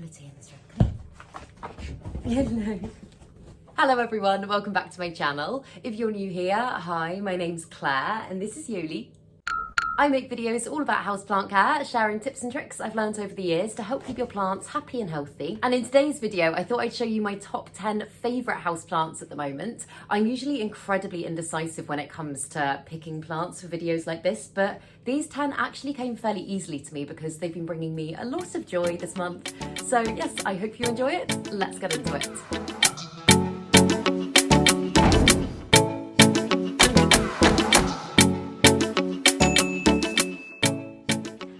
quality in this room. Hello. Hello everyone, welcome back to my channel. If you're new here, hi, my name's Claire and this is Yoli. I make videos all about houseplant care, sharing tips and tricks I've learned over the years to help keep your plants happy and healthy. And in today's video, I thought I'd show you my top 10 favourite houseplants at the moment. I'm usually incredibly indecisive when it comes to picking plants for videos like this, but these 10 actually came fairly easily to me because they've been bringing me a lot of joy this month. So yes, I hope you enjoy it. Let's get into it.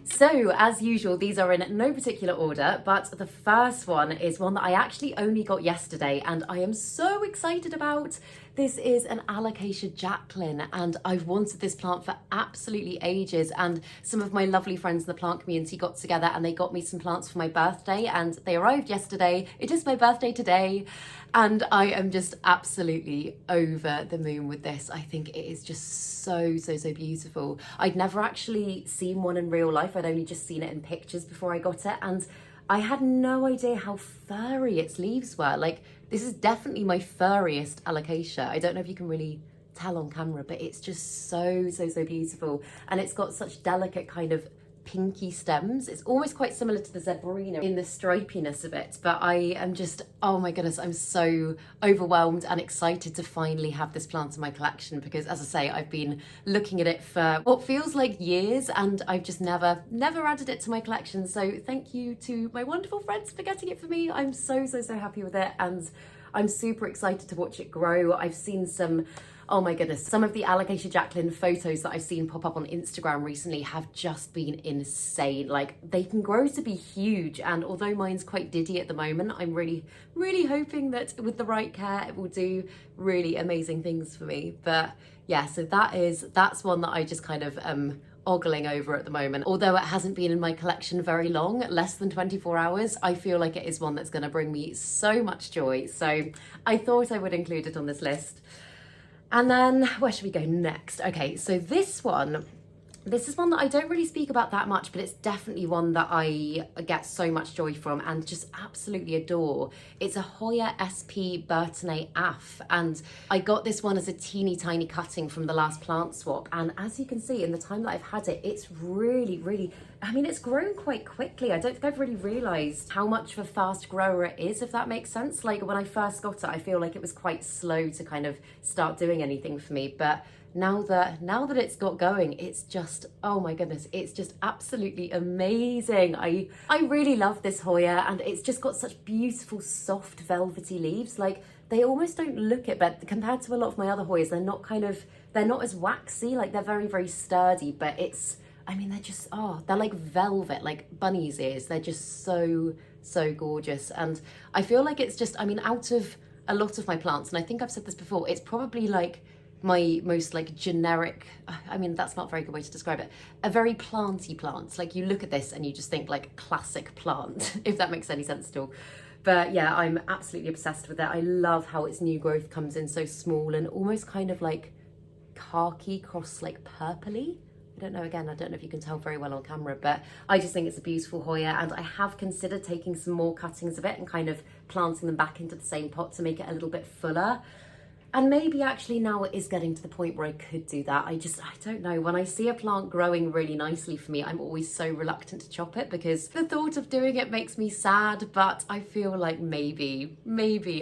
So, as usual, these are in no particular order, but the first one is one that I actually only got yesterday and I am so excited about. This is an ALOCASIA JACKLYN and I've wanted this plant for absolutely ages, and some of my lovely friends in the plant community got together and they got me some plants for my birthday and they arrived yesterday. It is my birthday today and I am just absolutely over the moon with this. I think it is just so beautiful. I'd never actually seen one in real life. I'd only just seen it in pictures before I got it, and I had no idea how furry its leaves were. Like, this is definitely my furriest alocasia. I don't know if you can really tell on camera, but it's just so beautiful. And it's got such delicate kind of pinky stems. It's almost quite similar to the zebrina in the stripiness of it, but I am just, oh my goodness, I'm so overwhelmed and excited to finally have this plant in my collection because, as I say, I've been looking at it for what feels like years and I've just never added it to my collection. So thank you to my wonderful friends for getting it for me. I'm so happy with it and I'm super excited to watch it grow. I've seen some, oh my goodness, some of the ALOCASIA JACKLYN photos that I've seen pop up on Instagram recently have just been insane. Like, they can grow to be huge, and although mine's quite diddy at the moment, I'm really hoping that with the right care it will do really amazing things for me. But yeah, so that's one that I just kind of ogling over at the moment. Although it hasn't been in my collection very long, less than 24 hours, I feel like it is one that's going to bring me so much joy. So I thought I would include it on this list. And then where should we go next? Okay, so this is one that I don't really speak about that much, but it's definitely one that I get so much joy from and just absolutely adore. It's a HOYA SP BURTONAE AF, and I got this one as a teeny tiny cutting from the last plant swap. And as you can see, in the time that I've had it, it's really, I mean, it's grown quite quickly. I don't think I've really realised how much of a fast grower it is, if that makes sense. Like, when I first got it, I feel like it was quite slow to kind of start doing anything for me, but now that it's got going, it's just, oh my goodness, it's just absolutely amazing. I really love this Hoya, and it's just got such beautiful soft velvety leaves. Like, they almost don't look it, but compared to a lot of my other Hoyas, they're not as waxy. Like, they're very sturdy, but I mean, they're just, they're like velvet, like bunny's ears. They're just so gorgeous. And I feel like it's just, I mean, out of a lot of my plants, and I think I've said this before, it's probably like my most like generic, I mean, that's not a very good way to describe it, a very planty plant. Like, you look at this and you just think like classic plant, if that makes any sense at all. But yeah, I'm absolutely obsessed with it. I love how its new growth comes in so small and almost kind of like khaki cross like purpley. I don't know if you can tell very well on camera, but I just think it's a beautiful Hoya, and I have considered taking some more cuttings of it and kind of planting them back into the same pot to make it a little bit fuller. And maybe actually now it is getting to the point where I could do that. I don't know. When I see a plant growing really nicely for me, I'm always so reluctant to chop it because the thought of doing it makes me sad, but I feel like maybe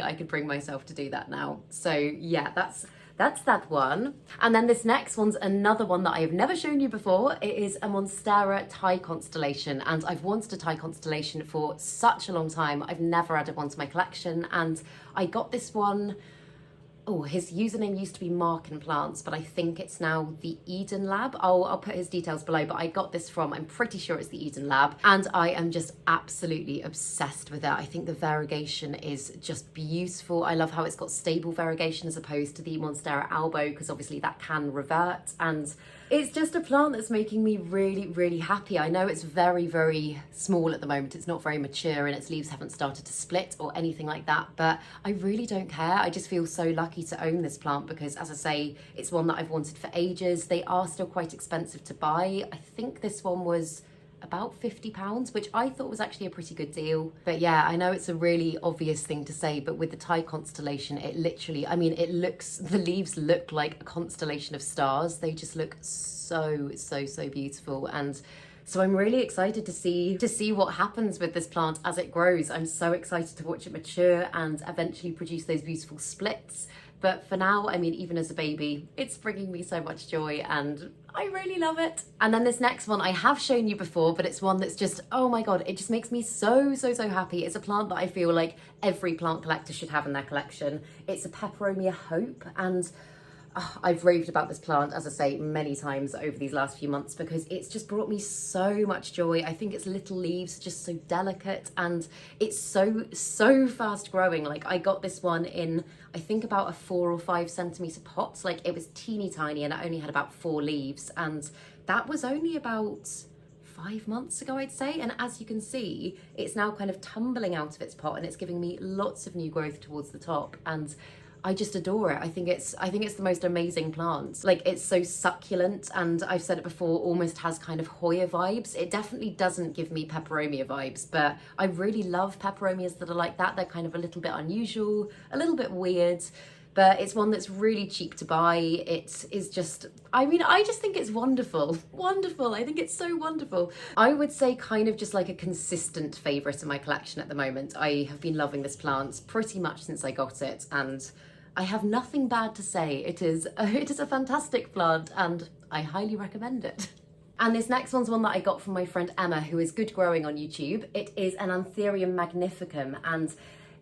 I could bring myself to do that now. So yeah, that's that one. And then this next one's another one that I have never shown you before. It is a MONSTERA Thai constellation, and I've wanted a Thai constellation for such a long time. I've never added one to my collection, and I got this one. Oh, his username used to be Mark in Plants, but I think it's now the Eden Lab. I'll put his details below, but I got this from, I'm pretty sure it's the Eden Lab, and I am just absolutely obsessed with it. I think the variegation is just beautiful. I love how it's got stable variegation as opposed to the MONSTERA ALBO, because obviously that can revert, and it's just a plant that's making me really happy. I know it's very small at the moment. It's not very mature and its leaves haven't started to split or anything like that, but I really don't care. I just feel so lucky to own this plant because, as I say, it's one that I've wanted for ages. They are still quite expensive to buy. I think this one was about £50, which I thought was actually a pretty good deal. But yeah, I know it's a really obvious thing to say, but with the Thai constellation, it literally, I mean, the leaves look like a constellation of stars. They just look so beautiful. And so I'm really excited to see what happens with this plant as it grows. I'm so excited to watch it mature and eventually produce those beautiful splits. But for now, I mean, even as a baby, it's bringing me so much joy and I really love it. And then this next one I have shown you before, but it's one that's just, oh my God, it just makes me so happy. It's a plant that I feel like every plant collector should have in their collection. It's a Peperomia Hope, and I've raved about this plant, as I say, many times over these last few months because it's just brought me so much joy. I think its little leaves are just so delicate and it's so fast growing. Like I got this one in, I think about a 4 or 5 centimeter pot. Like it was teeny tiny and it only had about 4 leaves. And that was only about 5 months ago, I'd say. And as you can see, it's now kind of tumbling out of its pot and it's giving me lots of new growth towards the top. And I just adore it. I think it's the most amazing plant. Like it's so succulent, and I've said it before, almost has kind of HOYA vibes. It definitely doesn't give me Peperomia vibes, but I really love Peperomias that are like that. They're kind of a little bit unusual, a little bit weird, but it's one that's really cheap to buy. It is just, I mean, I just think it's wonderful. Wonderful. I think it's so wonderful. I would say kind of just like a consistent favourite in my collection at the moment. I have been loving this plant pretty much since I got it, and I have nothing bad to say. It is a fantastic plant and I highly recommend it. And this next one's one that I got from my friend Emma, who is good growing on YouTube. It is an Anthurium magnificum, and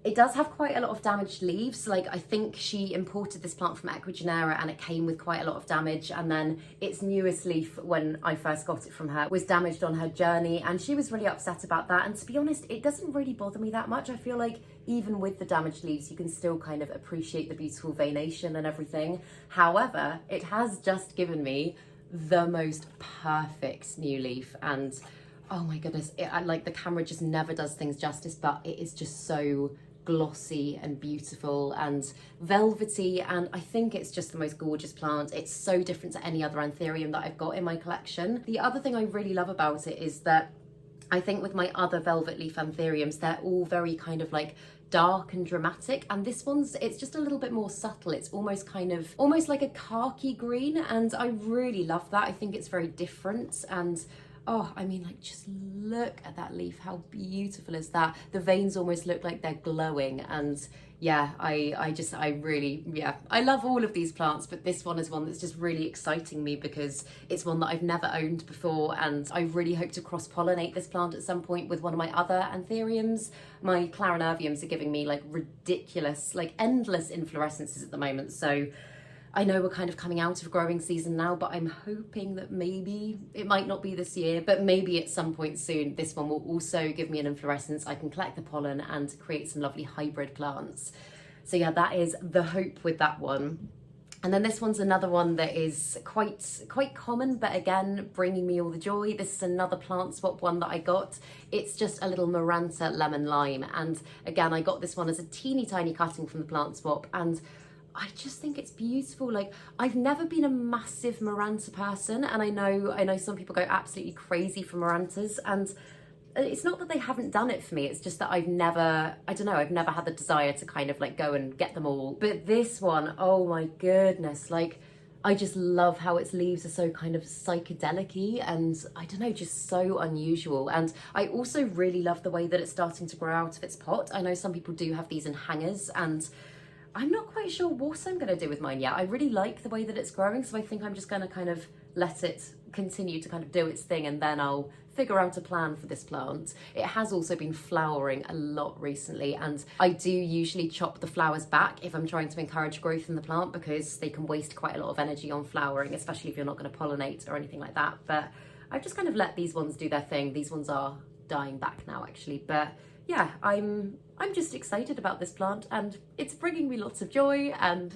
it does have quite a lot of damaged leaves. Like I think she imported this plant from Ecuador and it came with quite a lot of damage, and then its newest leaf when I first got it from her was damaged on her journey and she was really upset about that. And to be honest, it doesn't really bother me that much. I feel like even with the damaged leaves, you can still kind of appreciate the beautiful veination and everything. However, it has just given me the most perfect new leaf, and oh my goodness, like the camera just never does things justice, but it is just so glossy and beautiful and velvety, and I think it's just the most gorgeous plant. It's so different to any other Anthurium that I've got in my collection. The other thing I really love about it is that I think with my other velvet leaf Anthuriums, they're all very kind of like dark and dramatic, and this one's, it's just a little bit more subtle. It's almost like a khaki green, and I really love that. I think it's very different, and oh, I mean, like, just look at that leaf. How beautiful is that? The veins almost look like they're glowing. And yeah, I really, I love all of these plants, but this one is one that's just really exciting me because it's one that I've never owned before. And I really hope to cross-pollinate this plant at some point with one of my other Anthuriums. My Clarinerviums are giving me like ridiculous, like endless inflorescences at the moment. So I know we're kind of coming out of growing season now, but I'm hoping that maybe, it might not be this year, but maybe at some point soon, this one will also give me an inflorescence. I can collect the pollen and create some lovely hybrid plants. So yeah, that is the hope with that one. And then this one's another one that is quite common, but again, bringing me all the joy. This is another plant swap one that I got. It's just a little Maranta lemon lime. And again, I got this one as a teeny tiny cutting from the plant swap, and I just think it's beautiful. Like, I've never been a massive Maranta person, and I know some people go absolutely crazy for Marantas, and it's not that they haven't done it for me, it's just that I've never had the desire to kind of like go and get them all. But this one, oh my goodness, like, I just love how its leaves are so kind of psychedelic-y and I don't know, just so unusual. And I also really love the way that it's starting to grow out of its pot. I know some people do have these in hangers, and I'm not quite sure what I'm going to do with mine yet. I really like the way that it's growing, so I think I'm just going to kind of let it continue to kind of do its thing, and then I'll figure out a plan for this plant. It has also been flowering a lot recently, and I do usually chop the flowers back if I'm trying to encourage growth in the plant, because they can waste quite a lot of energy on flowering, especially if you're not going to pollinate or anything like that. But I've just kind of let these ones do their thing. These ones are dying back now, actually, but yeah, I'm just excited about this plant, and it's bringing me lots of joy, and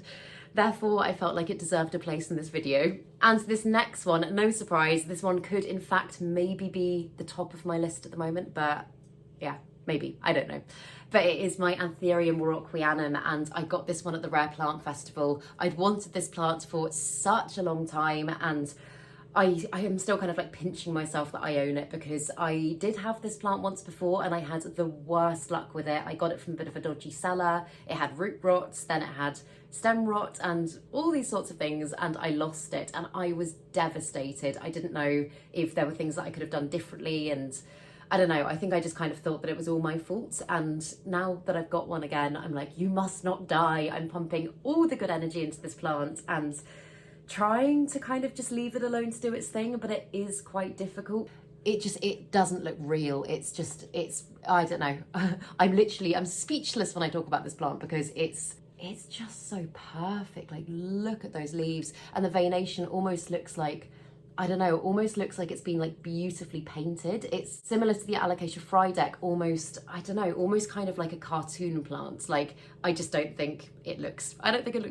therefore I felt like it deserved a place in this video. And this next one, no surprise, this one could in fact maybe be the top of my list at the moment, but yeah, maybe, I don't know. But it is my Anthurium warocquianum, and I got this one at the Rare Plant Festival. I'd wanted this plant for such a long time, and I am still kind of like pinching myself that I own it, because I did have this plant once before and I had the worst luck with it. I got it from a bit of a dodgy seller. It had root rot, then it had stem rot and all these sorts of things, and I lost it and I was devastated. I didn't know if there were things that I could have done differently, and I don't know, I think I just kind of thought that it was all my fault. And now that I've got one again, I'm like, you must not die. I'm pumping all the good energy into this plant and trying to kind of just leave it alone to do its thing, but it is quite difficult. It doesn't look real. It's I don't know. I'm speechless when I talk about this plant, because it's just so perfect. Like, look at those leaves, and the veination almost looks like, I don't know, almost looks like it's been like beautifully painted. It's similar to the Alocasia Frydek, almost, I don't know, almost kind of like a cartoon plant. Like, I don't think it looks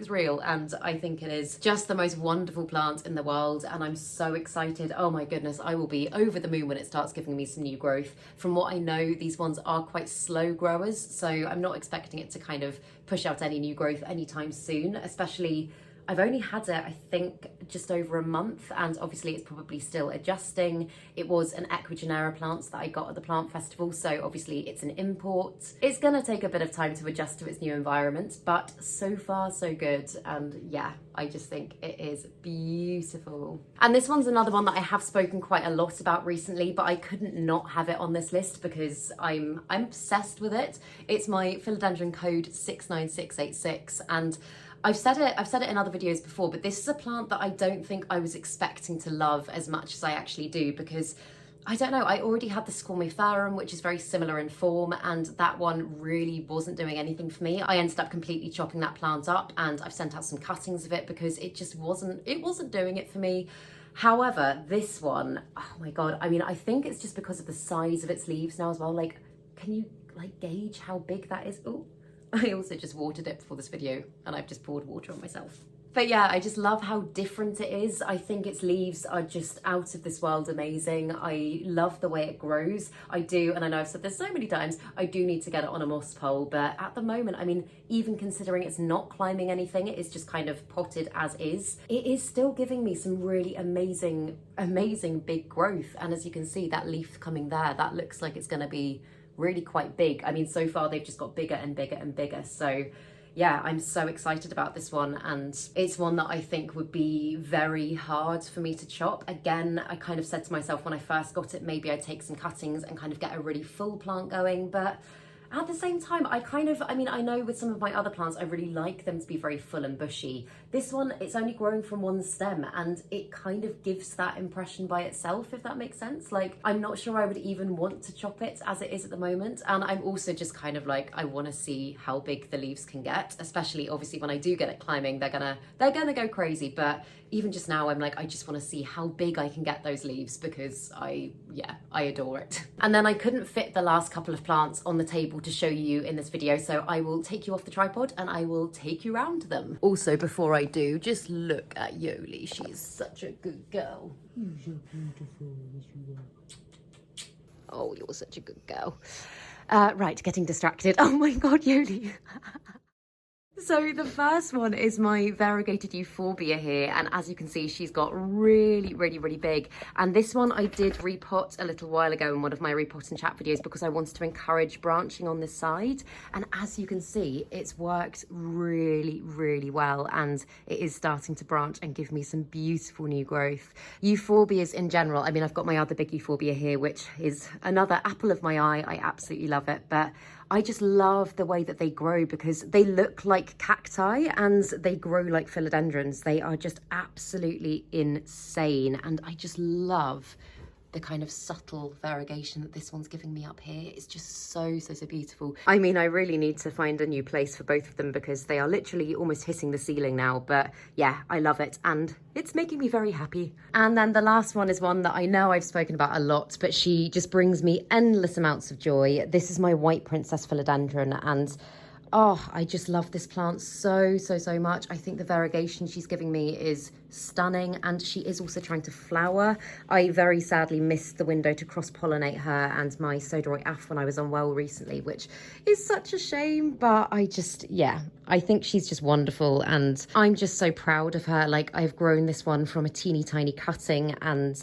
real, and I think it is just the most wonderful plant in the world, and I'm so excited. Oh my goodness, I will be over the moon when it starts giving me some new growth. From what I know, these ones are quite slow growers, so I'm not expecting it to kind of push out any new growth anytime soon, especially I've only had it, I think, just over a month, and obviously it's probably still adjusting. It was an Equigenera plant that I got at the plant festival, so obviously it's an import. It's gonna take a bit of time to adjust to its new environment, but so far so good, and yeah, I just think it is beautiful. And this one's another one that I have spoken quite a lot about recently, but I couldn't not have it on this list because I'm obsessed with it. It's my Philodendron code 69686, and I've said it in other videos before, but this is a plant that I don't think I was expecting to love as much as I actually do, because I don't know, I already had the Squamiferum, which is very similar in form, and that one really wasn't doing anything for me. I ended up completely chopping that plant up, and I've sent out some cuttings of it because it wasn't doing it for me. However, this one, oh my God, I mean, I think it's just because of the size of its leaves now as well. Like, can you like gauge how big that is? Oh, I also just watered it before this video, and I've just poured water on myself. But yeah, I just love how different it is. I think its leaves are just out of this world amazing. I love the way it grows. I do, and I know I've said this so many times, I do need to get it on a moss pole, but at the moment, I mean, even considering it's not climbing anything, it is just kind of potted as is, it is still giving me some really amazing, amazing big growth. And as you can see, that leaf coming there, that looks like it's gonna be really quite big. I mean, so far they've just got bigger and bigger and bigger. So yeah, I'm so excited about this one, and it's one that I think would be very hard for me to chop. Again, I kind of said to myself when I first got it, maybe I'd take some cuttings and kind of get a really full plant going, but at the same time, I mean, I know with some of my other plants, I really like them to be very full and bushy. This one, it's only growing from one stem, and it kind of gives that impression by itself, if that makes sense. Like, I'm not sure I would even want to chop it as it is at the moment. And I'm also just kind of like, I want to see how big the leaves can get, especially obviously when I do get it climbing, they're gonna go crazy. But even just now, I'm like, I just want to see how big I can get those leaves, because I adore it. And then I couldn't fit the last couple of plants on the table to show you in this video, so I will take you off the tripod and I will take you around them. Also, before I do, just look at Yoli. She's such a good girl. You're so beautiful. Oh, you're such a good girl. Right, getting distracted. Oh my God, Yoli. So the first one is my variegated euphorbia here, and as you can see, she's got really big. And this one I did repot a little while ago in one of my repot and chat videos because I wanted to encourage branching on this side, and as you can see, it's worked really well, and it is starting to branch and give me some beautiful new growth. Euphorbias in general, I mean, I've got my other big euphorbia here, which is another apple of my eye. I absolutely love it, but I just love the way that they grow because they look like cacti and they grow like philodendrons. They are just absolutely insane, and I just love the kind of subtle variegation that this one's giving me up here. It's just so beautiful. I mean, I really need to find a new place for both of them because they are literally almost hitting the ceiling now, but yeah, I love it and it's making me very happy. And then the last one is one that I know I've spoken about a lot, but she just brings me endless amounts of joy. This is my white princess philodendron, and Oh, I just love this plant so, so, so much. I think the variegation she's giving me is stunning, and she is also trying to flower. I very sadly missed the window to cross-pollinate her and my Sodoroi Af when I was unwell recently, which is such a shame, but yeah, I think she's just wonderful, and I'm just so proud of her. Like, I've grown this one from a teeny tiny cutting, and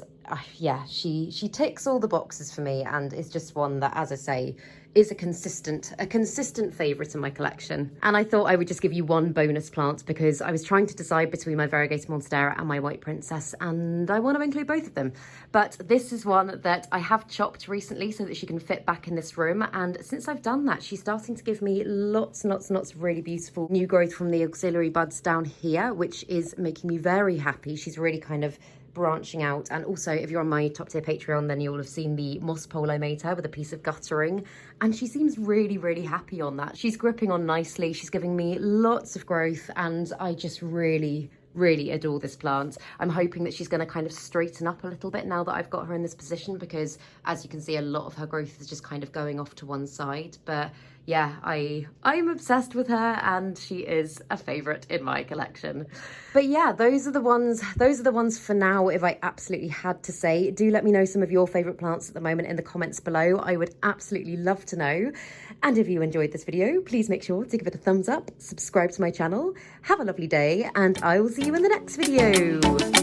yeah, she ticks all the boxes for me, and is just one that, as I say, is a consistent favourite in my collection. And I thought I would just give you one bonus plant because I was trying to decide between my variegated Monstera and my White Princess, and I want to include both of them. But this is one that I have chopped recently so that she can fit back in this room, and since I've done that, she's starting to give me lots and lots and lots of really beautiful new growth from the auxiliary buds down here, which is making me very happy. She's really kind of branching out. And also, if you're on my top tier Patreon, then you'll have seen the moss pole I made her with a piece of guttering, and she seems really, really happy on that. She's gripping on nicely, she's giving me lots of growth, and I just really adore this plant. I'm hoping that she's going to kind of straighten up a little bit now that I've got her in this position, because as you can see, a lot of her growth is just kind of going off to one side. But yeah, I'm obsessed with her, and she is a favourite in my collection. But yeah, those are the ones for now, if I absolutely had to say. Do let me know some of your favourite plants at the moment in the comments below. I would absolutely love to know. And if you enjoyed this video, please make sure to give it a thumbs up, subscribe to my channel, have a lovely day, and I will see you in the next video.